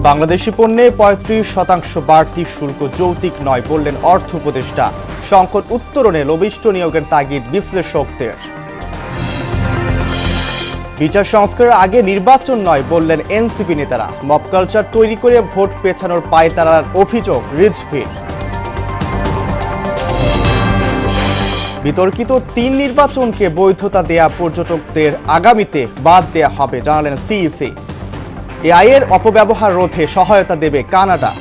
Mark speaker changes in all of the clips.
Speaker 1: বাংলাদেশি পণ্যে ৩৫% বাড়তি শুল্ক যৌক্তিক নয় বললেন অর্থ উপদেষ্টা। সংকট উত্তরণে লবিস্ট নিয়োগের তাগিদ বিশ্লেষকদের। বিচার সংস্কারের আগে নির্বাচন নয় বললেন এনসিপি নেতারা। মব কালচার তৈরি করে ভোট পেছানোর পায়তারার অভিযোগ রিজভির। বিতর্কিত ৩ নির্বাচনকে বৈধতা দেয়া পর্যটকদের আগামীতে বাদ দেয়া হবে জানালেন সিইসি। এআই এর অপব্যবহার রোধে সহায়তা দেবে কানাডা।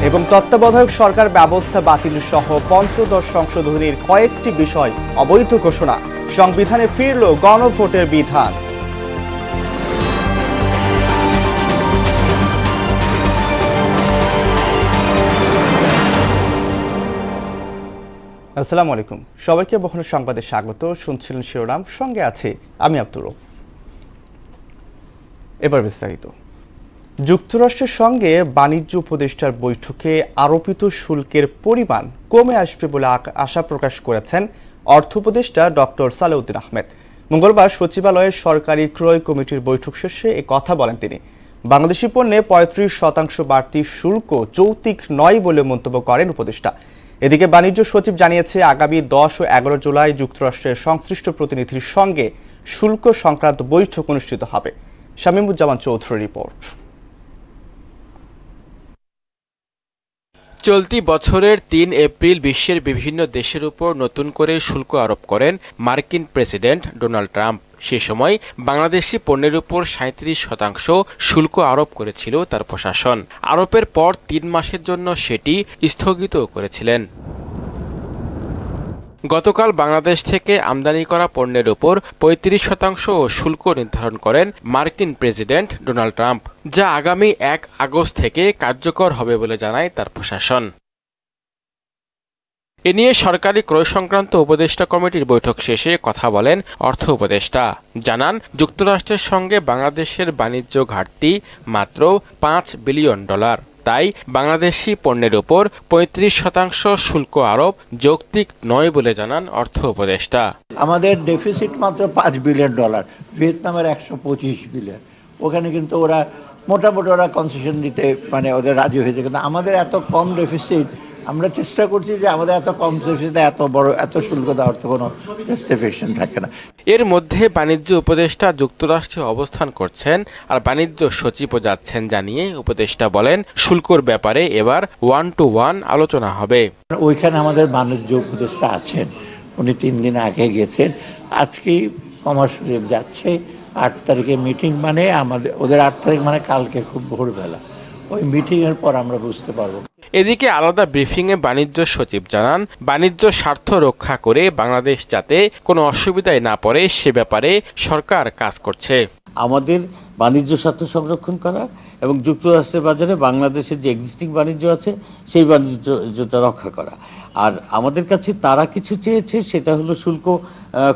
Speaker 1: এবং তত্ত্বাবধায়ক সরকার ব্যবস্থা বাতিল সহ পঞ্চদশ সংশোধনীর কয়েকটি বিষয় অবৈধ ঘোষণা। সংবিধানে ফিরল গণভোটের বিধান। আসসালামু আলাইকুম, সবাইকে বহনের সংবাদে স্বাগত। শুনছিলেন শিরোনাম, সঙ্গে আছে আমি আব্দুর রব। এবার বিস্তারিত। যুক্তরাষ্ট্রের সঙ্গে বাণিজ্য উপদেষ্টার বৈঠকে আরোপিত শুল্কের পরিমাণ কমে আসবে বলে আশা প্রকাশ করেছেন অর্থ উপদেষ্টা ডক্টর সালেউদ্দিন আহমেদ। মঙ্গলবার সচিবালয়ের সরকারি ক্রয় কমিটির বৈঠক শেষে এ কথা বলেন তিনি। বাংলাদেশি পণ্যে ৩৫% বাড়তি শুল্ক যৌক্তিক নয় বলে মন্তব্য করেন উপদেষ্টা। এদিকে বাণিজ্য সচিব জানিয়েছে, আগামী ১০ ও ১১ জুলাই যুক্তরাষ্ট্রের সংশ্লিষ্ট প্রতিনিধির সঙ্গে শুল্ক সংক্রান্ত বৈঠক অনুষ্ঠিত হবে। শামীমুজ্জামান চৌধুরীর রিপোর্ট।
Speaker 2: চলতি বছরের ৩ এপ্রিল বিশ্বের বিভিন্ন দেশের উপর নতুন করে শুল্ক আরোপ করেন মার্কিন প্রেসিডেন্ট ডোনাল্ড ট্রাম্প। সে সময় বাংলাদেশি পণ্যের উপর ৩৭% শুল্ক আরোপ করেছিল তার প্রশাসন। আরোপের পর ৩ মাসের জন্য সেটি স্থগিত করেছিলেন। গতকাল বাংলাদেশ থেকে আমদানি করা পণ্যের উপর ৩৫% শুল্ক নির্ধারণ করেন মার্কিন প্রেসিডেন্ট ডোনাল্ড ট্রাম্প, যা আগামী ১ আগস্ট থেকে কার্যকর হবে বলে জানায় তার প্রশাসন। এ নিয়ে সরকারি ক্রয় সংক্রান্ত উপদেষ্টা কমিটির বৈঠক শেষে কথা বলেন অর্থ উপদেষ্টা। জানান, যুক্তরাষ্ট্রের সঙ্গে বাংলাদেশের বাণিজ্য ঘাটতি মাত্র $৫ বিলিয়ন। তাই বাংলাদেশি পণ্যের উপর ৩৫% শুল্ক আরোপ যৌক্তিক নয় বলে জানান অর্থ উপদেষ্টা।
Speaker 3: আমাদের ডেফিসিট মাত্র $৫ বিলিয়ন, ভিয়েতনামের ১২৫ বিলিয়ন। ওখানে কিন্তু ওরা মোটামুটি কনসেশন দিতে ওদের রাজি হয়েছে, কিন্তু আমাদের এত কম ডেফিসিট। আমরা চেষ্টা করছি যে আমাদের এত কম ডেফিসিটে এত শুল্ক দেওয়ার তো কোনো জাস্টিফিকেশন থাকে না।
Speaker 2: এর মধ্যে বাণিজ্য উপদেষ্টা যুক্তরাষ্ট্রে অবস্থান করছেন, আর বাণিজ্য সচিবও যাচ্ছেন জানিয়ে উপদেষ্টা বলেন, শুল্কর ব্যাপারে এবার 1-to-1 আলোচনা হবে।
Speaker 3: ওইখানে আমাদের বাণিজ্য উপদেষ্টা আছেন, উনি ৩ দিন আগে গেছেন। আজকেই কমার্স যাচ্ছে। ৮ তারিখে মিটিং, আমাদের ওদের ৮ তারিখ কালকে খুব ভোরবেলা। ওই মিটিংয়ের পর আমরা বুঝতে পারবো।
Speaker 2: এদিকে আলাদা ব্রিফিংয়ে বাণিজ্য সচিব জানান, বাণিজ্য স্বার্থ রক্ষা করে বাংলাদেশ যাতে কোনো অসুবিধায় না পড়ে সে ব্যাপারে সরকার কাজ করছে।
Speaker 4: আমাদের বাণিজ্য স্বার্থ সংরক্ষণ করা এবং যুক্তরাষ্ট্রের বাজারে বাংলাদেশের যে এক্সিস্টিং বাণিজ্য আছে সেই বাণিজ্যটা রক্ষা করা। আর আমাদের কাছে তারা কিছু চেয়েছে, সেটা হলো শুল্ক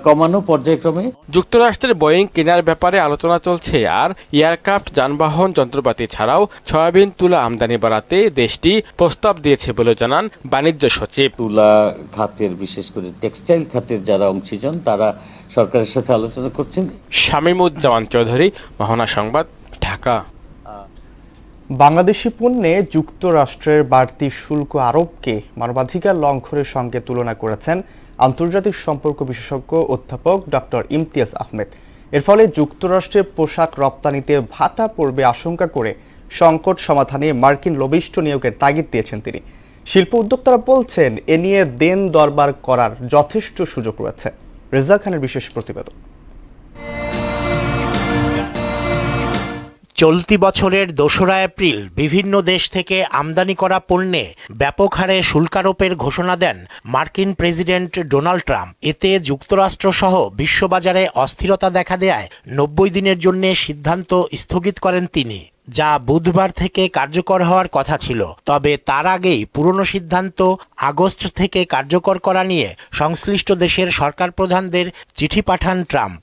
Speaker 4: কমানো পর্যায়ক্রমে।
Speaker 2: যুক্তরাষ্ট্রের বোয়িং কেনার ব্যাপারে আলোচনা চলছে, আর এয়ারক্রাফট, যানবাহন, যন্ত্রপাতি ছাড়াও সয়াবিন তুলা আমদানি বাড়াতে দেশটি প্রস্তাব দিয়েছে বলে জানান বাণিজ্য সচিব।
Speaker 4: তুলা খাতের, বিশেষ করে টেক্সটাইল খাতের যারা অংশীজন, তারা সরকারের সাথে আলোচনা করছেন।
Speaker 2: শামীমুজ্জামান চৌধুরী, মোহনা সংবাদ, ঢাকা।
Speaker 1: বাংলাদেশি পণ্যে যুক্তরাষ্ট্রের বাড়তি শুল্ক আরোপকে মানবাধিকার লঙ্ঘনের সঙ্গে তুলনা করেছেন আন্তর্জাতিক সম্পর্ক বিশেষজ্ঞ অধ্যাপক ডক্টর ইমতিয়াজ আহমেদ। এর ফলে যুক্তরাষ্ট্রের পোশাক রপ্তানিতে ভাটা পড়বে আশঙ্কা করে সংকট সমাধানে মার্কিন লবিস্ট নিয়োগের তাগিদ দিয়েছেন তিনি। শিল্প উদ্যোক্তারা বলছেন, এ নিয়ে দেন দরবার করার যথেষ্ট সুযোগ রয়েছে। রেজা খানের বিশেষ প্রতিবেদন।
Speaker 5: চলতি বছরের ২রা এপ্রিল বিভিন্ন দেশ থেকে আমদানি করা পণ্যে ব্যাপক হারে শুল্কারোপের ঘোষণা দেন মার্কিন প্রেসিডেন্ট ডোনাল্ড ট্রাম্প। এতে যুক্তরাষ্ট্রসহ বিশ্ববাজারে অস্থিরতা দেখা দেয় ৯০ দিনের জন্য সিদ্ধান্ত স্থগিত করেন তিনি, যা বুধবার থেকে কার্যকর হওয়ার কথা ছিল। তবে তার আগেই পুরনো সিদ্ধান্ত আগস্ট থেকে কার্যকর করা নিয়ে সংশ্লিষ্ট দেশের সরকার প্রধানদের চিঠি পাঠান ট্রাম্প।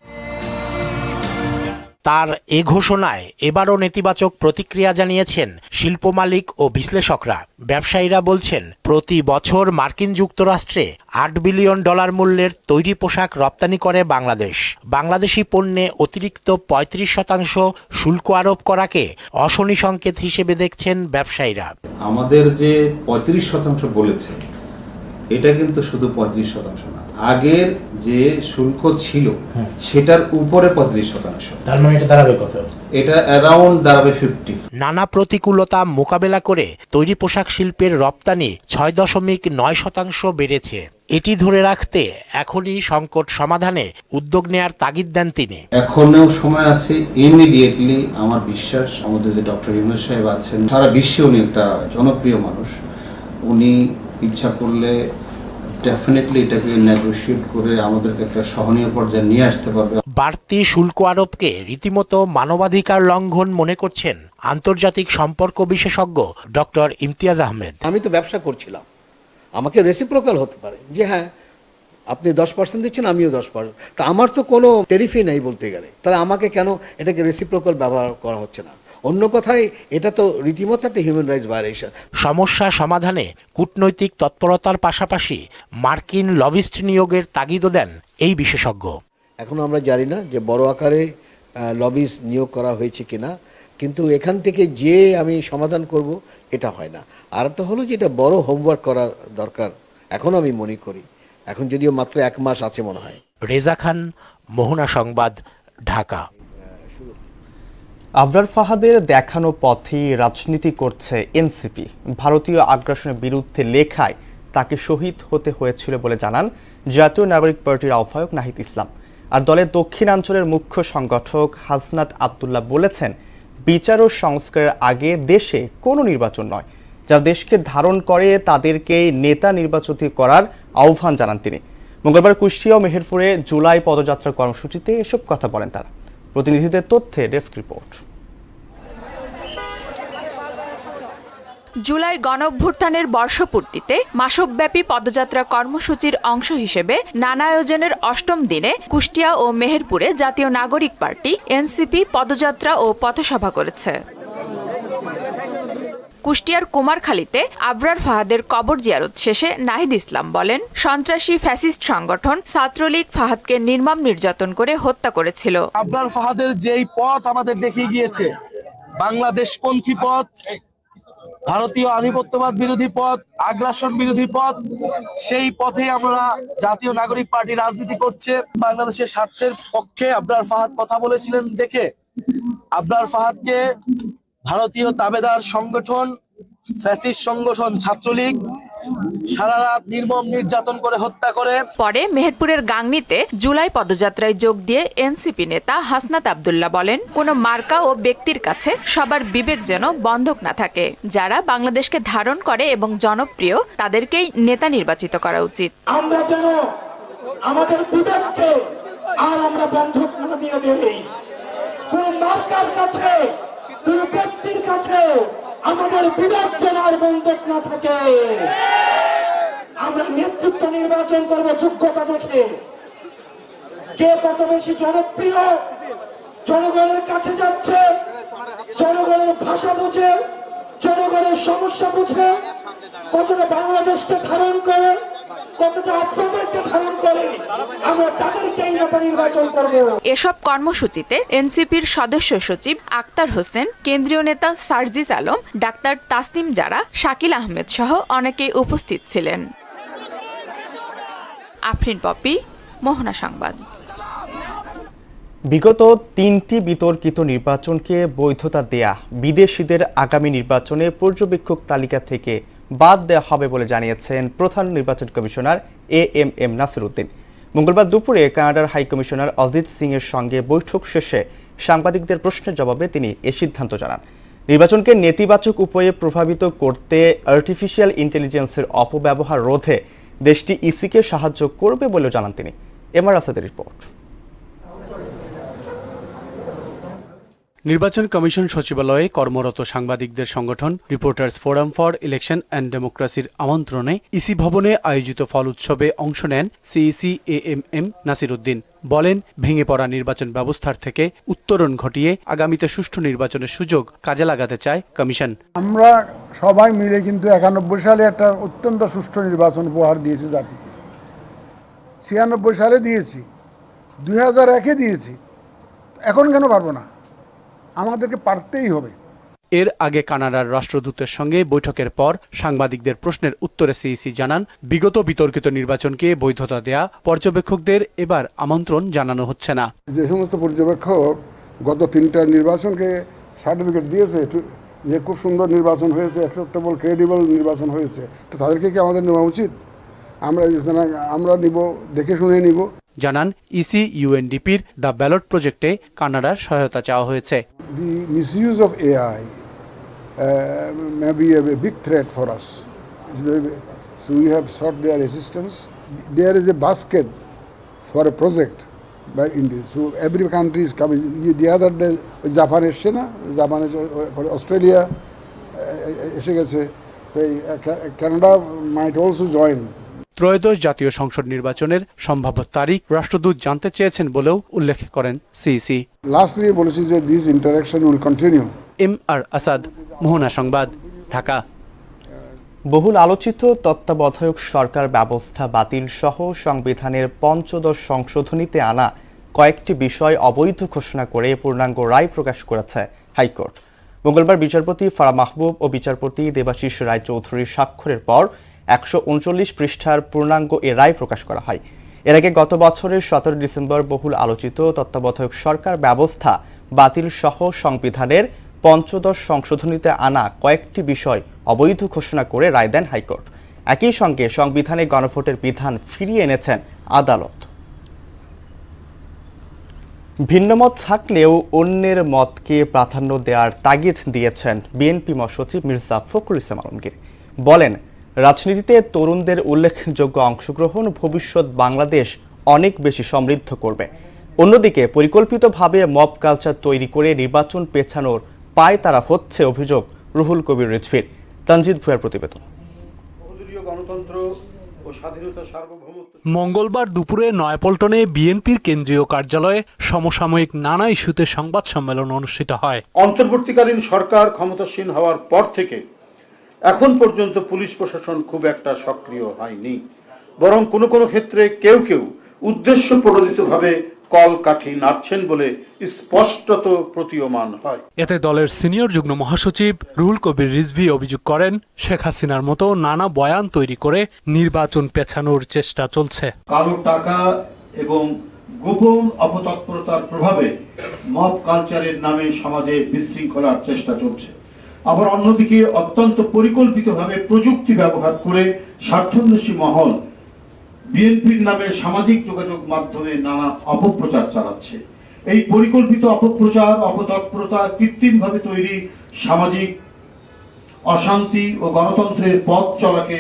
Speaker 5: তার এ ঘোষণায় এবারও নেতিবাচক প্রতিক্রিয়া জানিয়েছেন শিল্প মালিক ও বিশ্লেষকরা। ব্যবসায়ীরা বলছেন, প্রতি বছর মার্কিন যুক্তরাষ্ট্রে $8 বিলিয়ন মূল্যের তৈরি পোশাক রপ্তানি করে বাংলাদেশ। বাংলাদেশি পণ্যে অতিরিক্ত 35% শুল্ক আরোপ করাকে অশনি সংকেত হিসেবে দেখছেন ব্যবসায়ীরা।
Speaker 6: আমাদের যে 35% বলেছে, এটা কিন্তু শুধু 35% না, আগের যে শুল্ক ছিল সেটার উপরে 35%।
Speaker 5: তার মানে এটা দাঁড়াবে কত?
Speaker 6: এটা অ্যারাউন্ড দাঁড়াবে 50।
Speaker 5: নানা প্রতিকূলতা মোকাবেলা করে তৈরি পোশাক শিল্পের রপ্তানি 6.9% বেড়েছে। এটি ধরে রাখতে এখনই সংকট সমাধানে উদ্যোগ নেয়ার তাগিদ দেন তিনি।
Speaker 6: এখনো সময় আছে, ইমিডিয়েটলি আমার বিশ্বাস আমাদের যে ডক্টর ইউনূস সাহেব আছেন, সারা বিশ্বে উনি একটা জনপ্রিয় মানুষ, উনি ইচ্ছা করলে ডেফিনেটলি এটাকে নেগোশিয়েট করে আমাদেরকে একটা সহনীয় পর্যায়ে নিয়ে আসতে পারবে।
Speaker 5: বাড়তি শুল্ক আরোপকে রীতিমতো মানবাধিকার লঙ্ঘন মনে করছেন আন্তর্জাতিক সম্পর্ক বিশেষজ্ঞ ডক্টর ইমতিয়াজ আহমেদ।
Speaker 7: আমি তো ব্যবসা করছিলাম, আমাকে রেসিপ্রোকাল হতে পারে যে হ্যাঁ আপনি 10% দিচ্ছেন, আমিও 10%। তা আমার তো কোনো টেরিফই নেই বলতে গেলে, তাহলে আমাকে কেন এটাকে রেসিপ্রোকাল ব্যবহার করা হচ্ছে না? অন্য কথায় এটা তো রীতিমতো একটা হিউম্যান রাইটস ভায়োলেশন।
Speaker 5: সমস্যা সমাধানে কূটনৈতিক তৎপরতার পাশাপাশি মার্কিন লবিস্ট নিয়োগের তাগিদও দেন এই বিশেষজ্ঞ।
Speaker 7: এখনো আমরা জানি না যে বড় আকারে লবিস্ট নিয়োগ করা হয়েছে কিনা, কিন্তু এখান থেকে যে আমি সমাধান করব এটা হয় না। আর একটা হলো যে এটা বড় হোমওয়ার্ক করা দরকার এখন আমি মনে করি, এখন যদিও মাত্র 1 মাস আছে মনে হয়।
Speaker 5: রেজা খান, মোহনা সংবাদ, ঢাকা।
Speaker 1: আবরার ফাহাদের দেখানো পথেই রাজনীতি করছে এনসিপি। ভারতীয় আগ্রাসনের বিরুদ্ধে লেখায় তাকে শহীদ হতে হয়েছিল বলে জানান জাতীয় নাগরিক পার্টির আহ্বায়ক নাহিদ ইসলাম। আর দলের দক্ষিণাঞ্চলের মুখ্য সংগঠক হাসনাত আবদুল্লাহ বলেছেন, বিচার ও সংস্কারের আগে দেশে কোনো নির্বাচন নয়, যারা দেশকে ধারণ করে তাদেরকে নেতা নির্বাচিত করার আহ্বান জানান তিনি। মঙ্গলবার কুষ্টিয়া ও মেহেরপুরে জুলাই পদযাত্রা কর্মসূচিতে এসব কথা বলেন তারা। প্রতিনিধিদের তথ্যে ডেস্ক রিপোর্ট।
Speaker 8: জুলাই গণঅভ্যুত্থানের বর্ষপূর্তিতে মাসব্যাপী পদযাত্রা কর্মসূচির অংশ হিসেবে নানা আয়োজনের ৮ম দিনে কুষ্টিয়া ও মেহেরপুরে জাতীয় নাগরিক পার্টি এনসিপি পদযাত্রা ও পথসভা করেছে। কুষ্টিয়ার কুমারখালীতে আবরার ফাহাদের কবর জিয়ারত শেষে নাহিদ ইসলাম বলেন, সন্ত্রাসী ফ্যাসিস্ট সংগঠন ছাত্রলীগ ফাহাদকে নির্মম নির্যাতন করে হত্যা করেছিল।
Speaker 9: আবরার ফাহাদের যেই পথ আমাদের দেখিয়ে গিয়েছে, বাংলাদেশপন্থী পথ, ভারতীয় আধিপত্যবাদ বিরোধী পথ, আগ্রাসন বিরোধী পথ, সেই পথে আমরা জাতীয় নাগরিক পার্টি রাজনীতি করছে। বাংলাদেশের স্বার্থের পক্ষে আবরার ফাহাদ কথা বলেছিলেন দেখে আবরার ফাহাদকে ভারতীয় তাবেদার সংগঠন, ফ্যাসিস্ট সংগঠন ছাত্রলীগ সারা রাত নির্মম নির্যাতন করে হত্যা করে।
Speaker 8: পরে মেহেরপুরের গাংনীতে জুলাই পদযাত্রায় যোগ দিয়ে এনসিপি নেতা হাসনাত আবদুল্লাহ বলেন, কোনো মার্কা ও ব্যক্তির কাছে সবার বিবেক যেন বন্ধক না থাকে। যারা বাংলাদেশকে ধারণ করে এবং জনপ্রিয় তাদেরকেই নেতা নির্বাচিত করা উচিত।
Speaker 10: আমরা যেন আমাদের বিবেককে আর আমরা বন্ধক না দিয়ে দেই, কোন মার্কার কাছে, কোন ব্যক্তির কাছে আমাদের বিবেক যেন আর বন্ধক না থাকে। আমরা নেতৃত্ব নির্বাচন করব যোগ্যতা দেখে, কে কত বেশি জনপ্রিয়, জনগণের কাছে যাচ্ছে, জনগণের ভাষা বুঝে, জনগণের সমস্যা বুঝে, কতটা বাংলাদেশকে ধারণ করে, কতটা আপনাদেরকে ধারণ করে, আমরা তাদেরকেই নেতা নির্বাচন করব।
Speaker 8: এসব কর্মসূচিতে এনসিপির সদস্য সচিব আক্তার হোসেন, কেন্দ্রীয় নেতা সার্জিস আলম, ডাক্তার তাসনিম জারা, শাকিল আহমেদ সহ অনেকেই উপস্থিত ছিলেন। আফরিন পপি, মোহনা সংবাদ।
Speaker 1: বিগত 3টি বিতর্কিত নির্বাচনকে বৈধতা দেয়া বিদেশিদের আগামী নির্বাচনে পর্যবেক্ষক তালিকা থেকে বাদ দেওয়া হবে বলে জানিয়েছেন প্রধান নির্বাচন কমিশনার এএমএম নাসির উদ্দিন। মঙ্গলবার দুপুরে কানাডার হাই কমিশনার অজিত সিং এর সঙ্গে বৈঠক শেষে সাংবাদিকদের প্রশ্নের জবাবে তিনি এ সিদ্ধান্ত জানান। নির্বাচনকে নেতিবাচক উপায়ে প্রভাবিত করতে আর্টিফিশিয়াল ইন্টেলিজেন্সের অপব্যবহার রোধে দেশটি ইসিকে সাহায্য করবে বলেও জানান তিনি। এমআর আসাদের রিপোর্ট।
Speaker 11: নির্বাচন কমিশন সচিবালয়ে কর্মরত সাংবাদিকদের সংগঠন reporters forum for election and ডেমোক্রেসির আমন্ত্রণে ইসি ভবনে আয়োজিত ফল উৎসবে অংশ নেন সিইসি এএমএম নাসির উদ্দিন। বলেন, ভেঙে পড়া নির্বাচন ব্যবস্থার থেকে উত্তরণ ঘটিয়ে আগামীতে সুষ্ঠু নির্বাচনের সুযোগ কাজে লাগাতে চায় কমিশন।
Speaker 12: আমরা সবাই মিলে কিন্তু 91 সালে একটা অত্যন্ত সুষ্ঠু নির্বাচন উপহার দিয়েছি জাতিকে, 96 সালে দিয়েছি, 2001-এ দিয়েছি, এখন কেন পারবো না? আমাদেরকে পারতেই হবে।
Speaker 11: এর আগে কানাডার রাষ্ট্রদূতের সঙ্গে বৈঠকের পর সাংবাদিকদের প্রশ্নের উত্তরে সিইসি জানান, বিগত বিতর্কিত নির্বাচনকে বৈধতা দেয়া পর্যবেক্ষকদের এবার আমন্ত্রণ জানানো হচ্ছে না।
Speaker 12: যে সমস্ত পর্যবেক্ষক গত 3টা নির্বাচনকে সার্টিফিকেট দিয়েছে যে খুব সুন্দর নির্বাচন হয়েছে, অ্যাকসেপ্টেবল ক্রেডিবল নির্বাচন হয়েছে, তো তাদেরকে কি আমাদের নেওয়া উচিত? আমরা নিব, দেখে শুনে নিব।
Speaker 11: জানান, ইসি ইউএনডিপির দ্য ব্যালট প্রজেক্টে কানাডার সহায়তা চাওয়া হয়েছে।
Speaker 12: The misuse of AI may be a big threat for us. So we have sought their assistance. There is a basket for a project by India. So every country is coming. The other day, Japan এসছে না, Japan, Australia এসে গেছে, Canada might also join.
Speaker 11: ত্রয়োদশ জাতীয় সংসদ নির্বাচনের সম্ভাব্য তারিখ রাষ্ট্রদূত জানতে চেয়েছেন বলেও উল্লেখ করেন সিইসি।
Speaker 12: লাস্টলি বলেছি যে this interaction will continue.
Speaker 11: M R Asad, Mohona সংবাদ, ঢাকা।
Speaker 1: বহুল আলোচিত তত্ত্বাবধায়ক সরকার ব্যবস্থা বাতিল সহ সংবিধানের ৫ম সংশোধনীতে আনা কয়েকটি বিষয় অবৈধ ঘোষণা করে পূর্ণাঙ্গ রায় প্রকাশ করেছে হাইকোর্ট। মঙ্গলবার বিচারপতি ফারাহ মাহবুব ও বিচারপতি দেবাশিস রায়চৌধুরীর স্বাক্ষরের পর ১৩৯ পৃষ্ঠার পূর্ণাঙ্গ এ রায় প্রকাশ করা হয়। এর আগে গত বছরের ১৭ ডিসেম্বর বহুল আলোচিত তত্ত্বাবধায়ক সরকার ব্যবস্থা বাতিল সহ সংবিধানের ৫ম সংশোধনীতে আনা কয়েকটি বিষয় অবৈধ ঘোষণা করে রায় দেন হাইকোর্ট। একই সঙ্গে সংবিধানে গণভোটের বিধান ফিরিয়ে এনেছেন আদালত। ভিন্নমত থাকলেও অন্যের মতকে প্রাধান্য দেওয়ার তাগিদ দিয়েছেন বিএনপি মহাসচিব মির্জা ফখরুল ইসলাম আলমগীর। বলেন, রাজনীতিতে তরুণদের উল্লেখযোগ্য অংশগ্রহণ ভবিষ্যৎ বাংলাদেশ অনেক বেশি সমৃদ্ধ করবে। অন্যদিকে পরিকল্পিতভাবে মব কালচার তৈরি করে নির্বাচন পেছানোর পায় তারা হচ্ছে অভিযোগ রুহুল কবির রিজভীর। তানজিদ ভুঁইয়ার প্রতিবেদন।
Speaker 11: মঙ্গলবার দুপুরে নয়াপল্টনে বিএনপির কেন্দ্রীয় কার্যালয়ে সমসাময়িক নানা ইস্যুতে সংবাদ সম্মেলন অনুষ্ঠিত হয়।
Speaker 13: অন্তর্বর্তীকালীন সরকার ক্ষমতাসীন হওয়ার পর থেকে এখন পর্যন্ত পুলিশ প্রশাসন খুব একটা সক্রিয় হয়নি, বরং কোনো কোনো ক্ষেত্রে কেউ কেউ উদ্দেশ্য প্রণোদিতভাবে কলকাঠি নাড়ছেন বলে স্পষ্টত প্রতীয়মান হয়।
Speaker 11: এতে দলের সিনিয়র যুগ্ম মহাসচিব রুহুল কবির রিজভী অভিযোগ করেন, শেখ হাসিনার মতো নানা বয়ান তৈরি করে নির্বাচন পেছানোর চেষ্টা চলছে।
Speaker 13: কালো টাকা এবং গোপন অপতৎপরতার প্রভাবে মব কালচারের নামে সমাজে বিশৃঙ্খলার চেষ্টা চলছে। আবার অন্যদিকে অত্যন্ত পরিকল্পিতভাবে প্রযুক্তি ব্যবহার করে স্বার্থান্বেষী মহল বিএনপির নামে সামাজিক যোগাযোগ মাধ্যমে নানা অপপ্রচার চালাচ্ছে। এই পরিকল্পিত অপপ্রচার, অপতৎপরতা, কৃত্রিমভাবে তৈরি সামাজিক অশান্তি ও গণতন্ত্রের পথ চলাকে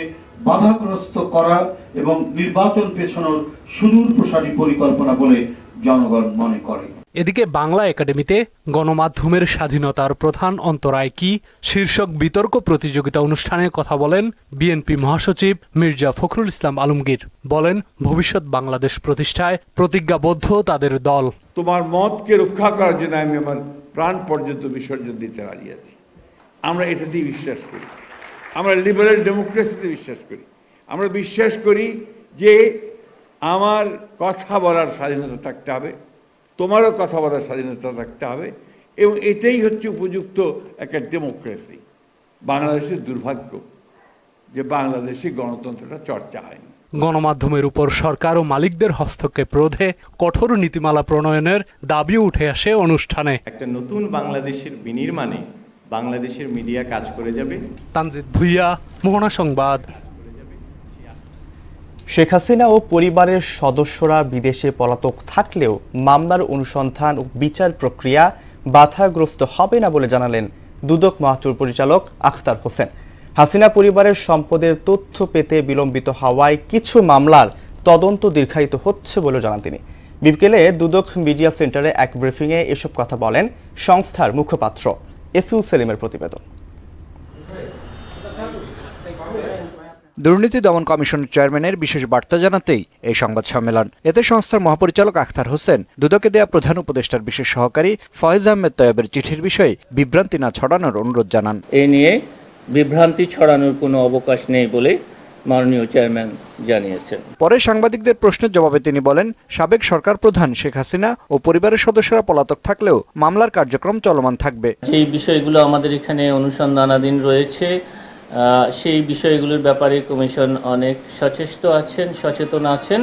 Speaker 13: বাধাগ্রস্ত করা এবং নির্বাচন পেছানোর সুদূর প্রসারী পরিকল্পনা বলে জনগণ মনে করে।
Speaker 11: এদিকে বাংলা একাডেমিতে গণমাধ্যমের স্বাধীনতার প্রধান অন্তরায় কি শীর্ষক বিতর্ক প্রতিযোগিতা অনুষ্ঠানে কথা বলেন বিএনপি মহাসচিব মির্জা ফখরুল ইসলাম আলমগীর। বলেন, ভবিষ্যৎ বাংলাদেশ প্রতিষ্ঠায় প্রতিজ্ঞাবদ্ধ তাদের দল।
Speaker 14: তোমার মতকে রক্ষা করার জন্য আমি আমার প্রাণ পর্যন্ত বিসর্জন দিতে রাজি আছি। আমরা এটাতেই বিশ্বাস করি। আমরা লিবারেল ডেমোক্রেসিতে বিশ্বাস করি। আমরা বিশ্বাস করি যে আমার কথা বলার স্বাধীনতা থাকতে হবে, তোমারও কথা বলার স্বাধীনতা থাকতে হবে, এবং এটাই হচ্ছে উপযুক্ত একটা ডেমোক্রেসি। বাংলাদেশের দুর্ভাগ্য যে বাংলাদেশে গণতন্ত্রটা চর্চা হয়নি।
Speaker 11: গণমাধ্যমের উপর সরকার ও মালিকদের হস্তক্ষেপ রোধে কঠোর নীতিমালা প্রণয়নের দাবি উঠে আসে অনুষ্ঠানে।
Speaker 15: একটা নতুন বাংলাদেশের বিনির্মাণে বাংলাদেশের মিডিয়া কাজ করে যাবে।
Speaker 11: তানজিদ ভুঁইয়া, মোহনা সংবাদ।
Speaker 1: শেখ হাসিনা ও পরিবারের সদস্যরা বিদেশে পলাতক থাকলেও মামলার অনুসন্ধান ও বিচার প্রক্রিয়া বাধাগ্রস্ত হবে না বলে জানালেন দুদক মহাচুর পরিচালক আখতার হোসেন। হাসিনা পরিবারের সম্পদের তথ্য পেতে বিলম্বিত হওয়ায় কিছু মামলার তদন্ত দীর্ঘায়িত হচ্ছে বলে জানান তিনি। বিকেলে দুদক মিডিয়া সেন্টারে এক ব্রিফিংয়ে এসব কথা বলেন সংস্থার মুখপাত্র এসইউ সেলিমের প্রতিবেদন।
Speaker 16: দুর্নীতি দমন কমিশনের চেয়ারম্যানের বিশেষ বার্তা জানাতেই এই সংবাদ সম্মেলন। এতে সংস্থার মহাপরিচালক আখতার হোসেন দুদকে দেয়া প্রধান উপদেষ্টার বিশেষ সহকারী ফয়েজ আহমেদ তয়েবের চিঠির বিষয়ে বিভ্রান্তি না ছড়ানোর অনুরোধ জানান।
Speaker 17: এ নিয়ে বিভ্রান্তি ছড়ানোর কোনো অবকাশ নেই বলে মাননীয় চেয়ারম্যান জানিয়েছেন।
Speaker 16: পরে সাংবাদিকদের প্রশ্নের জবাবে তিনি বলেন, সাবেক সরকার প্রধান শেখ হাসিনা ও পরিবারের সদস্যরা পলাতক থাকলেও মামলার কার্যক্রম চলমান থাকবে।
Speaker 17: যেই বিষয়গুলো আমাদের এখানে অনুসন্ধানাধীন রয়েছে সেই বিষয়গুলোর ব্যাপারে কমিশন অনেক সচেতন আছেন।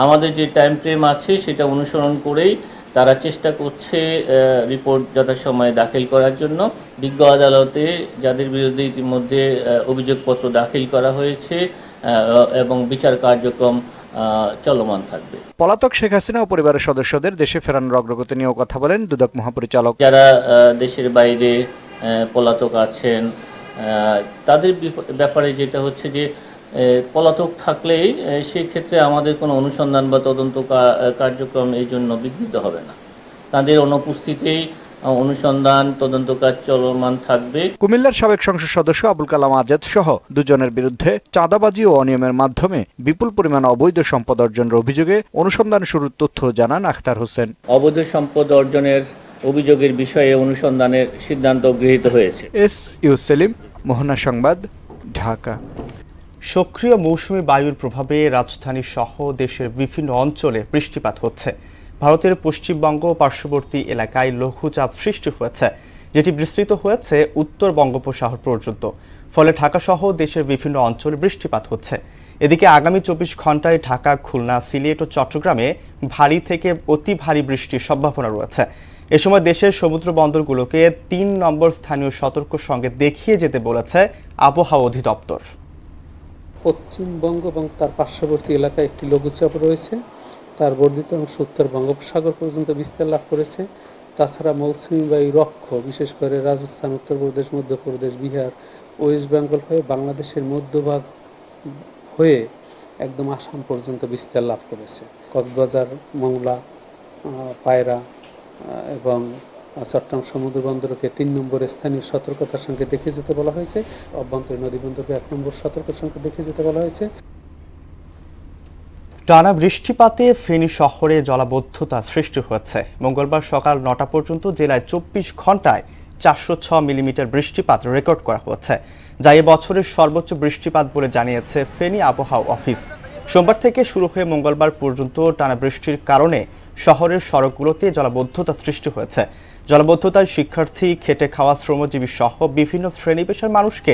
Speaker 17: আমাদের যে টাইম ফ্রেম আছে সেটা অনুসরণ করেই তারা চেষ্টা করছে রিপোর্ট যথাসময়ে দাখিল করার জন্য। বিজ্ঞ আদালতে যাদের বিরুদ্ধে ইতিমধ্যে অভিযোগপত্র দাখিল করা হয়েছে এবং বিচার কার্যক্রম চলমান থাকবে।
Speaker 16: পলাতক শেখ হাসিনা ও পরিবারের সদস্যদের দেশে ফেরানোর অগ্রগতি নিয়েও কথা বলেন দুদক মহাপরিচালক।
Speaker 17: যারা দেশের বাইরে পলাতক আছেন তাদের ব্যাপারে যেটা হচ্ছে যে পলাতক থাকলেই সেই ক্ষেত্রে আমাদের কোনো অনুসন্ধান বা তদন্ত কার্যক্রম এই জন্য বিঘ্নিত হবে না। তাদের অনুপস্থিতিতেই অনুসন্ধান তদন্ত কাজ চলমান থাকবে।
Speaker 16: কুমিল্লার সাবেক সংসদ সদস্য আবুল কালাম আজাদ সহ দুজনের বিরুদ্ধে চাঁদাবাজি ও অনিয়মের মাধ্যমে বিপুল পরিমাণ অবৈধ সম্পদ অর্জনের অভিযোগে অনুসন্ধান শুরুর তথ্য জানান আখতার হোসেন।
Speaker 17: অবৈধ সম্পদ অর্জনের অভিযোগের বিষয়ে অনুসন্ধানের সিদ্ধান্ত গৃহীত হয়েছে।
Speaker 16: এসইউ সেলিম, মোহনা সংবাদ, ঢাকা।
Speaker 1: সক্রিয় মৌসুমী বায়ুর প্রভাবে রাজধানী সহ দেশের বিভিন্ন অঞ্চলে বৃষ্টিপাত হচ্ছে। ভারতের পশ্চিমবঙ্গ ও পার্শ্ববর্তী এলাকায় লঘুচাপ সৃষ্টি হয়েছে, যেটি বিস্তৃত হয়েছে উত্তর বঙ্গোপসাগর পর্যন্ত। ফলে ঢাকা সহ দেশের বিভিন্ন অঞ্চলে বৃষ্টিপাত হচ্ছে। এদিকে আগামী 24 ঘন্টায় ঢাকা, খুলনা, সিলেট ও চট্টগ্রামে ভারী থেকে অতি ভারী বৃষ্টির সম্ভাবনা রয়েছে। এ সময় দেশের সমুদ্র বন্দরগুলোকে 3 নম্বর স্থানীয় সতর্ক সংকেত দেখিয়ে যেতে বলেছে আবহাওয়া অধিদপ্তর।
Speaker 18: পশ্চিমবঙ্গ এবং তার পার্শ্ববর্তী এলাকায় একটি লঘুচাপ রয়েছে, তার বর্ধিত অংশ উত্তর বঙ্গোপসাগর পর্যন্ত বিস্তার লাভ করেছে। তাছাড়া মৌসুমী বায়ু রক্ষ বিশেষ করে রাজস্থান, উত্তরপ্রদেশ, মধ্যপ্রদেশ, বিহার, ওয়েস্ট বেঙ্গল হয়ে বাংলাদেশের মধ্যভাগ হয়ে একদম আসাম পর্যন্ত বিস্তার লাভ করেছে। কক্সবাজার, মংলা, পায়রা এবং চট্টগ্রাম সমুদ্র বন্দরকে 3 নম্বর স্থানীয় সতর্কতার সঙ্গে দেখে যেতে বলা হয়েছে। অভ্যন্তরীণ নদী বন্দরকে 1 নম্বর সতর্কের সঙ্গে দেখে যেতে বলা হয়েছে।
Speaker 1: টানা বৃষ্টিপাতে ফেনী শহরে জলাবদ্ধতা সৃষ্টি হয়েছে। মঙ্গলবার সকাল 9টা পর্যন্ত জেলায় 24 ঘন্টায় 406 মিলিমিটার বৃষ্টিপাত রেকর্ড করা হয়েছে, যা এ বছরের সর্বোচ্চ বৃষ্টিপাত বলে জানিয়েছে ফেনী আবহাওয়া অফিস। সোমবার থেকে শুরু হয়ে মঙ্গলবার পর্যন্ত টানা বৃষ্টির কারণে শহরের সড়কগুলোতে জলাবদ্ধতা সৃষ্টি হয়েছে। জলাবদ্ধতায় শিক্ষার্থী, খেটে খাওয়া শ্রমজীবী সহ বিভিন্ন শ্রেণী পেশার মানুষকে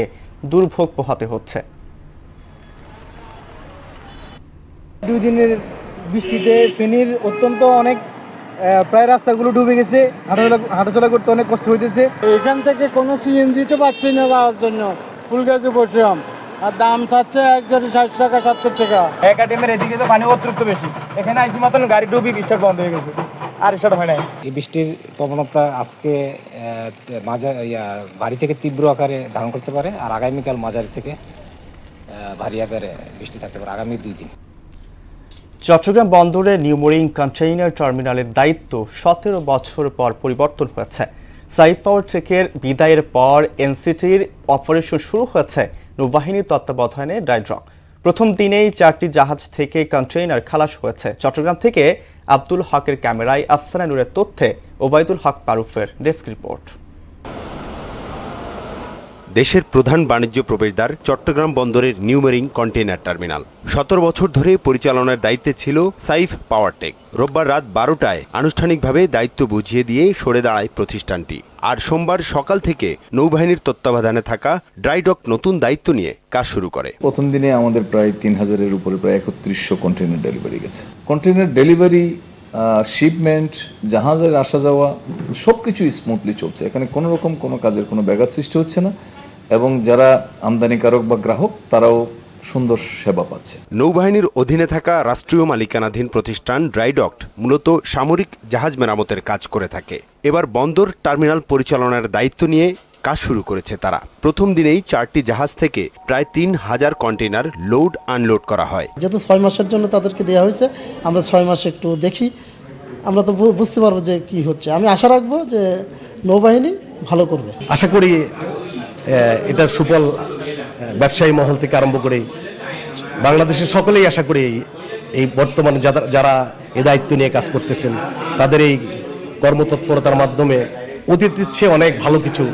Speaker 1: দুর্ভোগ পোহাতে হচ্ছে।
Speaker 19: 2 দিনের বৃষ্টিতে ফেনীর অত্যন্ত অনেক প্রায় রাস্তাগুলো ডুবে গেছে, হাঁটাচলা করতে অনেক কষ্ট হইতেছে।
Speaker 20: এখান থেকে কোনো সিএনজি তো পাচ্ছি না যাওয়ার জন্য, ফুলগাছে বসলাম আর দাম চাচ্ছে 160 টাকা 70 টাকা।
Speaker 19: একাডেমির এদিকে তো পানি অতিরিক্ত বেশি, এখানে আইসি মতন গাড়ি ডুবি বৃষ্টি বন্ধ হয়ে গেছে, আর সেটা হয় না।
Speaker 21: এই বৃষ্টির প্রবণতা আজকে ভারী থেকে তীব্র আকারে ধারণ করতে পারে, আর আগামীকাল মাঝারি থেকে ভারী আকারে বৃষ্টি থাকতে পারে আগামী 2 দিন।
Speaker 1: চট্টগ্রাম বন্দরে নিউ মেরিন কন্টেইনার টার্মিনালের দায়িত্ব 17 বছর পর পরিবর্তন হয়েছে। সাইফ পাওয়ার টেকের বিদায়ের পর এনসিটির অপারেশন শুরু হয়েছে নৌবাহিনীর তত্ত্বাবধানে ড্রাই ডক। প্রথম দিনেই 4টি জাহাজ থেকে কন্টেইনার খালাস হয়েছে। চট্টগ্রাম থেকে আব্দুল হকের ক্যামেরায় আফসানা নূরের তথ্যে ওবায়দুল হক পারুফের ডেস্ক রিপোর্ট।
Speaker 22: দেশের প্রধান বাণিজ্য প্রবেশদ্বার চট্টগ্রাম বন্দরের নিউ মেরিন কন্টেইনার টার্মিনাল 17 বছর ধরে পরিচালনার দায়িত্বে ছিল সাইফ পাওয়ারটেক। রোববার রাত 12টায় আনুষ্ঠানিকভাবে দায়িত্ব বুঝিয়ে দিয়ে সরে দাঁড়ায় প্রতিষ্ঠানটি। আর সোমবার সকাল থেকে নৌবাহিনীর তত্ত্বাবধানে থাকা ড্রাই ডক নতুন দায়িত্ব নিয়ে কাজ শুরু করে।
Speaker 23: প্রথম দিনে আমাদের প্রায় 3000-এর উপরে প্রায় 3100 কন্টেইনার ডেলিভারি গেছে। কন্টেইনার ডেলিভারি, শিপমেন্ট, জাহাজের আসা যাওয়া সবকিছু স্মুথলি চলছে। এখানে কোনো রকম কোনো কাজের কোনো ব্যাঘাত সৃষ্টি হচ্ছে না, এবং যারা আমদানিকারক বা গ্রাহক তারাও সুন্দর সেবা পাচ্ছে।
Speaker 22: নৌবাহিনীর অধীনে থাকা রাষ্ট্রীয় মালিকানাধীন প্রতিষ্ঠান ড্রাইডক মূলত সামরিক জাহাজ মেরামতের কাজ করে থাকে। এবার বন্দর টার্মিনাল পরিচালনার দায়িত্ব নিয়ে কাজ শুরু করেছে তারা। প্রথম দিনেই 4টি জাহাজ থেকে প্রায় 3000 কন্টেইনার লোড আনলোড করা হয়।
Speaker 24: যেহেতু 6 মাসের জন্য তাদেরকে দেওয়া হয়েছে, আমরা 6 মাস একটু দেখি
Speaker 2: আমরা তো বুঝতে পারবো যে কি হচ্ছে। আমি আশা রাখবো যে নৌবাহিনী ভালো করবে।
Speaker 3: আশা করি এটার সুফল ব্যবসায়ী মহল থেকে আরম্ভ করে বাংলাদেশের সকলেই আশা করি এই বর্তমানে যারা এই দায়িত্ব নিয়ে কাজ করতেছেন তাদের এই কর্মতৎপরতার মাধ্যমে অতীতের চেয়ে অনেক ভালো কিছু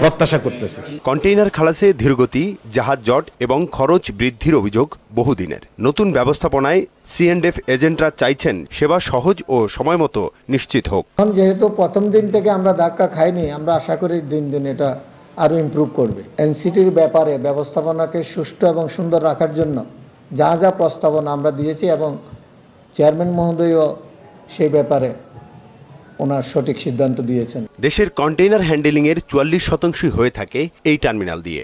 Speaker 3: প্রত্যাশা করতেছে।
Speaker 22: কন্টেইনার খালাসে ধীরগতি, জাহাজ জট এবং খরচ বৃদ্ধির অভিযোগ বহুদিনের। নতুন ব্যবস্থাপনায় C&F এজেন্টরা চাইছেন সেবা সহজ ও সময়মতো নিশ্চিত হোক।
Speaker 4: যেহেতু প্রথম দিন থেকে আমরা ধাক্কা খাইনি, আমরা আশা করি দিন দিন এটা আরও ইমপ্রুভ করবে। এনসিটির ব্যাপারে ব্যবস্থাপনাকে সুষ্ঠু এবং সুন্দর রাখার জন্য যা যা প্রস্তাবনা আমরা দিয়েছি এবং চেয়ারম্যান মহোদয়ও সেই ব্যাপারে ওনার সঠিক সিদ্ধান্ত দিয়েছেন।
Speaker 22: দেশের কন্টেইনার হ্যান্ডেলিংয়ের 44% হয়ে থাকে এই টার্মিনাল দিয়ে।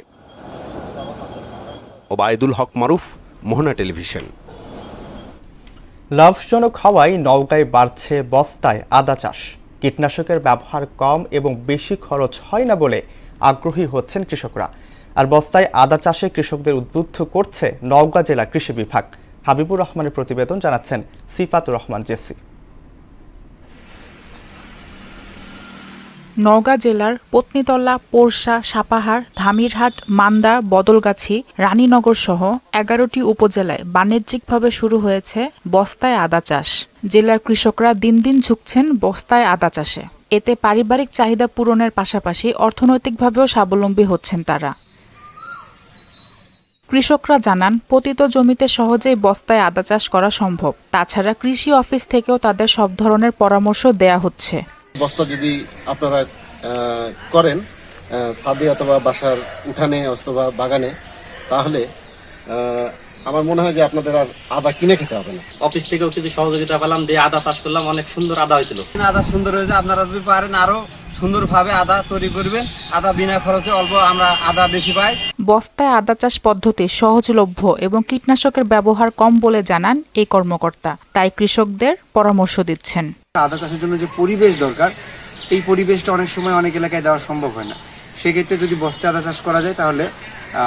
Speaker 22: ওবায়দুল হক মারুফ, মোহনা টেলিভিশন।
Speaker 1: লাভজনক হওয়ায় নওগাঁয় বাড়ছে বস্তায় আদা চাষ। কীটনাশকের ব্যবহার কম এবং বেশি খরচ হয় না বলে আগ্রহী হচ্ছেন কৃষকরা। আর বস্তায় আদা চাষে কৃষকদের উদ্বুদ্ধ করছে নওগাঁ জেলা কৃষি বিভাগ। হাবিবুর রহমানের প্রতিবেদন, জানাচ্ছেন সিফাতুর রহমান জেসি।
Speaker 24: নওগাঁ জেলার পত্নীতলা, পোরশা, সাপাহার, ধামিরহাট, মান্দা, বদলগাছি, রানীনগর সহ 11টি উপজেলায় বাণিজ্যিকভাবে শুরু হয়েছে বস্তায় আদা চাষ। জেলার কৃষকরা দিন দিন ঝুঁকছেন বস্তায় আদা চাষে। এতে পারিবারিক চাহিদা পূরণের পাশাপাশি অর্থনৈতিকভাবেও স্বাবলম্বী হচ্ছেন তারা। কৃষকরা জানান, পতিত জমিতে সহজেই বস্তায় আদা চাষ করা সম্ভব। তাছাড়া কৃষি অফিস থেকেও তাদের সব ধরনের পরামর্শ দেয়া হচ্ছে।
Speaker 25: বস্তা যদি আপনারা করেন ছাদে অথবা বাসার উঠানে অথবা বাগানে, তাহলে আমার মনে হয় যে আপনাদের আর আদা কিনে খেতে হবে না।
Speaker 26: অফিস থেকেও কিছু সহযোগিতা পেলাম, দিয়ে আদা চাষ করলাম, অনেক সুন্দর আদা হয়েছিল।
Speaker 27: আদা সুন্দর হয়েছে, আপনারা যদি পারেন আরো সুন্দরভাবে আদা তৈরি করবেন। আদা বিনা খরচে অল্প আমরা আদা বেশি পাই।
Speaker 24: বস্তায় আদা চাষ পদ্ধতি সহজলভ্য এবং কীটনাশকের ব্যবহার কম বলে জানান এই কর্মকর্তা। তাই কৃষকদের পরামর্শ দিচ্ছেন।
Speaker 27: আদা চাষের জন্য যে পরিবেশ দরকার, এই পরিবেশটা অনেক সময় অনেক এলাকায় দেওয়া সম্ভব হয় না। সেক্ষেত্রে যদি বস্তায় আদা চাষ করা যায় তাহলে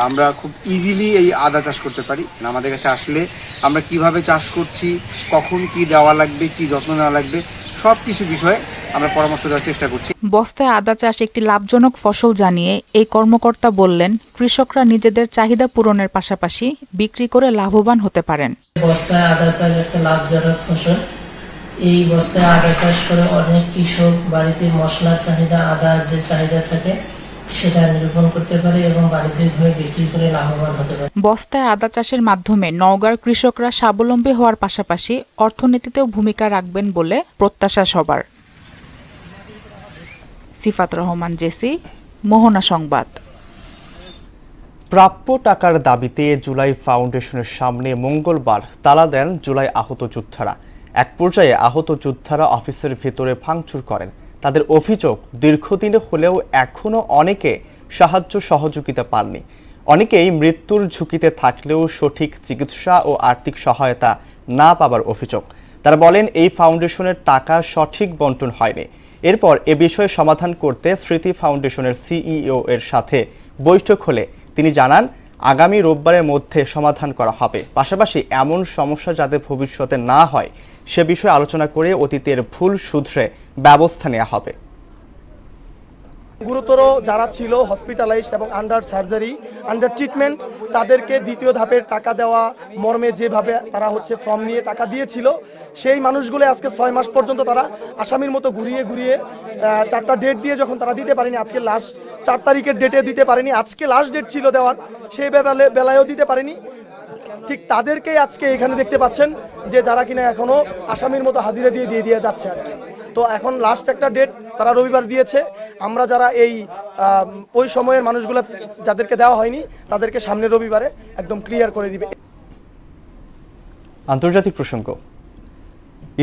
Speaker 27: আমরা খুব ইজিলি এই আদা চাষ করতে পারি। আমাদের কাছে আসলে আমরা কিভাবে চাষ করছি, কখন কি দেওয়া লাগবে, কি যত্ন নেওয়া লাগবে, সব কিছু বিষয়ে আমরা পরামর্শ দেওয়ার চেষ্টা করছি।
Speaker 24: বস্তায় আদা চাষ একটি লাভজনক ফসল জানিয়ে এই কর্মকর্তা বললেন, কৃষকরা নিজেদের চাহিদা পূরণের পাশাপাশি বিক্রি করে লাভবান হতে পারেন।
Speaker 28: বস্তায় আদা চাষ একটা লাভজনক ফসল। এই বস্তায় আদা চাষ করে অনেক কৃষক বাড়িতে মশলার চাহিদা, আদার যে চাহিদা থাকে সেটা নিরূপণ করতে পারে এবং বাণিজ্যিকভাবে বিক্রি করে লাভবান হতে পারে।
Speaker 24: বস্তায় আদা চাষের মাধ্যমে নওগাঁর কৃষকরা স্বাবলম্বী হওয়ার পাশাপাশি অর্থনীতিতেও ভূমিকা রাখবেন বলে প্রত্যাশা সবার। সিফাত রহমান জেসি, মোহনা সংবাদ।
Speaker 1: প্রাপ্য টাকার দাবিতে জুলাই ফাউন্ডেশনের সামনে মঙ্গলবার তালা দেন জুলাই আহত যোদ্ধারা। এক পর্যায়ে আহত যোদ্ধারা অফিসের ভেতরে ভাঙচুর করেন। তাদের অভিযোগ, দীর্ঘদিনে হলেও এখনও অনেকে সাহায্য সহযোগিতা পাননি। অনেকেই মৃত্যুর ঝুঁকিতে থাকলেও সঠিক চিকিৎসা ও আর্থিক সহায়তা না পাবার অভিযোগ। তারা বলেন, এই ফাউন্ডেশনের টাকা সঠিক বন্টন হয়নি। এরপর এ বিষয়ে সমাধান করতে স্মৃতি ফাউন্ডেশনের সিইও এর সাথে বৈঠক হলে তিনি জানান, আগামী রোববারের মধ্যে সমাধান করা হবে। পাশাপাশি এমন সমস্যা যাতে ভবিষ্যতে না হয় সে বিষয়ে আলোচনা করে অতীতের ভুল শুধরে ব্যবস্থা নেওয়া হবে।
Speaker 29: গুরুতর যারা ছিল হসপিটালাইজড এবং আন্ডার সার্জারি, আন্ডার ট্রিটমেন্ট, তাদেরকে দ্বিতীয় ধাপের টাকা দেওয়া মর্মে যেভাবে তারা ফর্ম নিয়ে টাকা দিয়েছিল, সেই মানুষগুলো আজকে 6 মাস পর্যন্ত তারা আসামির মতো ঘুরিয়ে ঘুরিয়ে 4টা ডেট দিয়ে যখন তারা দিতে পারেনি, আজকে লাস্ট 4 তারিখের ডেটে দিতে পারেনি, আজকে লাস্ট ডেট ছিল দেওয়ার, সেই বেলায়ও দিতে পারেনি। ঠিক তাদেরকেই আজকে এখানে দেখতে পাচ্ছেন যে যারা কিনা এখনো আসামির মতো হাজিরা দিয়ে যাচ্ছে আর কি। তো এখন লাস্ট একটা ডেট তারা রবিবার দিয়েছে। আমরা যারা ওই সময়ের মানুষগুলো যাদেরকে দেওয়া হয়নি তাদেরকে সামনের রবিবারে একদম ক্লিয়ার করে দিবে।
Speaker 1: আন্তর্জাতিক প্রসঙ্গ,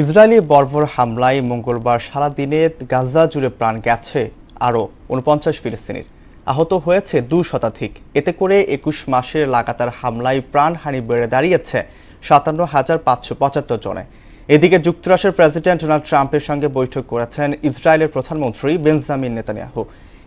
Speaker 1: ইসরায়েলি বর্বর হামলায় মঙ্গলবার সারাদিনে গাজা জুড়ে প্রাণ গেছে আরও 49 ফিলিস্তিনির। আহত হয়েছে 2 শতাধিক। এতে করে 21 মাসের লাগাতার হামলায় প্রাণহানি বেড়ে দাঁড়িয়েছে 57,575 জনে। এদিকে যুক্তরাষ্ট্রের প্রেসিডেন্ট ডোনাল্ড ট্রাম্পের সঙ্গে বৈঠক করেছেন ইসরায়েলের প্রধানমন্ত্রী বেঞ্জামিন নেতানিয়াহু।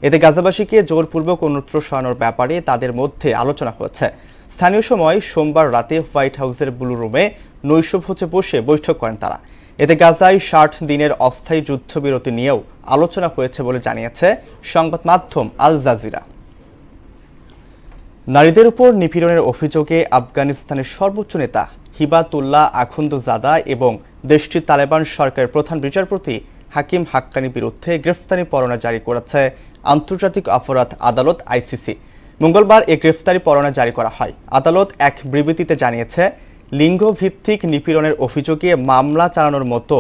Speaker 1: এতে গাজাবাসীকে জোরপূর্বক অন্যত্র সরানোর ব্যাপারে তাদের মধ্যে আলোচনা হয়েছে। স্থানীয় সময় সোমবার রাতে হোয়াইট হাউসের ব্লু রুমে নৈশভোজে বসে বৈঠক করেন তারা। এতে গাজায় 60 দিনের অস্থায়ী যুদ্ধবিরতি নিয়েও আলোচনা হয়েছে বলে জানিয়েছে সংবাদ মাধ্যম আল জাজিরা। নারীদের উপর নিপীড়নের অভিযোগে আফগানিস্তানের সর্বোচ্চ নেতা হিবাতুল্লাহ আখুন্দজাদা এবং দেশটির তালেবান সরকারের প্রধান বিচারপতি হাকিম হাক্কানির বিরুদ্ধে গ্রেফতারি পরোয়ানা জারি করেছে আন্তর্জাতিক অপরাধ আদালত আইসিসি। মঙ্গলবার এই গ্রেফতারি পরোয়ানা জারি করা হয়। আদালত এক বিবৃতিতে জানিয়েছে, লিঙ্গভিত্তিক নিপীড়নের অভিযোগে মামলা চালানোর মতো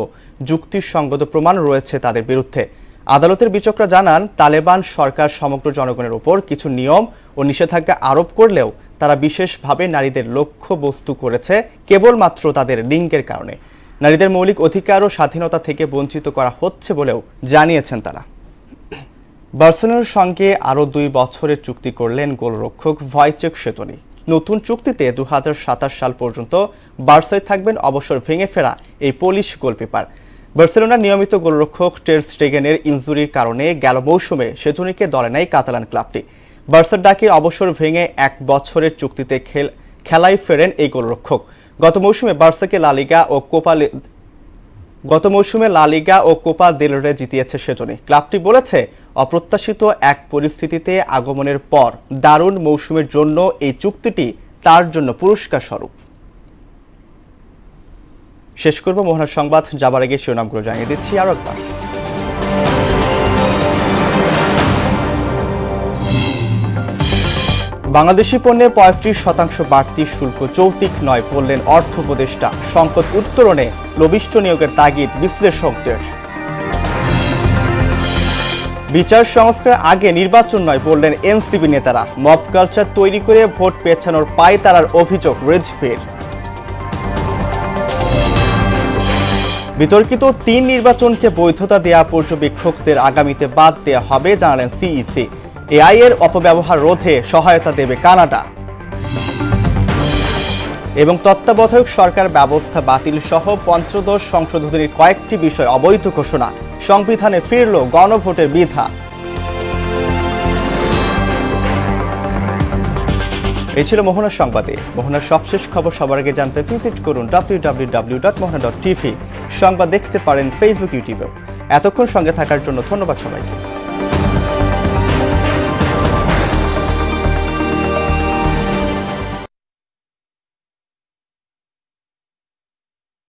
Speaker 1: যুক্তিসঙ্গত প্রমাণ রয়েছে তাদের বিরুদ্ধে। আদালতের বিচারকরা জানান, তালেবান সরকার সমগ্র জনগণের উপর কিছু নিয়ম ও নিষেধাজ্ঞা আরোপ করলেও তারা বিশেষভাবে নারীদের লক্ষ্যবস্তু করেছে কেবলমাত্র তাদের লিঙ্গের কারণে। নারীদের মৌলিক অধিকার ও স্বাধীনতা থেকে বঞ্চিত করা হচ্ছে বলেও জানিয়েছেন তারা। বার্সেলোনার সঙ্গে আরও 2 বছরের চুক্তি করলেন গোলরক্ষক ভয়চেক শেজনি। নতুন চুক্তিতে 2027 সাল পর্যন্ত বার্সায় থাকবেন অবসর ভেঙে ফেরা এই পোলিশ গোলকিপার। বার্সেলোনার নিয়মিত গোলরক্ষক টের স্টেগেনের ইনজুরির কারণে গেল মৌসুমে শেজনিকে দলে নেয় কাতালান ক্লাবটি। বার্সার ডাকে অবসর ভেঙে 1 বছরের চুক্তিতে খেলায় ফেরেন এই গোলরক্ষক। গত মৌসুমে বার্সাকে লা লিগা ও কোপা দেল রে জিতিয়েছে শেজনি। ক্লাবটি বলেছে, অপ্রত্যাশিত এক পরিস্থিতিতে আগমনের পর দারুণ মৌসুমের জন্য এই চুক্তিটি তার জন্য পুরস্কার স্বরূপ। শেষ করব মোহনার সংবাদ যাবার আগে শিরোনামগুলো জানিয়ে দিচ্ছি আরো একবার। বাংলাদেশি পণ্যে 35% বাড়তি শুল্ক যৌক্তিক নয় বললেন অর্থ উপদেষ্টা। সংকট উত্তরণে লবিষ্ঠ নিয়োগের তাগিদ বিশ্লেষকদের। বিচার সংস্কার আগে নির্বাচন নয় বললেন এনসিপি নেতারা। মব কালচার তৈরি করে ভোট পেছানোর পায়তারার অভিযোগ রিজভির। বিতর্কিত 3 নির্বাচনকে বৈধতা দেয়া পর্যবেক্ষকদের আগামীতে বাদ দেয়া হবে জানালেন সিইসি। এআই এর অপব্যবহার রোধে সহায়তা দেবে কানাডা। এবং তত্ত্বাবধায়ক সরকার ব্যবস্থা বাতিল সহ পঞ্চদশ সংশোধনীর কয়েকটি বিষয় অবৈধ ঘোষণা। সংবিধানে ফিরল গণভোটের বিধা। এই ছিল মোহনার সংবাদে। মোহনার সবশেষ খবর সবার আগে জানতে ভিজিট করুন www.mohana.tv। সংবাদ দেখতে পারেন ফেসবুক, ইউটিউবেও। এতক্ষণ সঙ্গে থাকার জন্য ধন্যবাদ সবাইকে।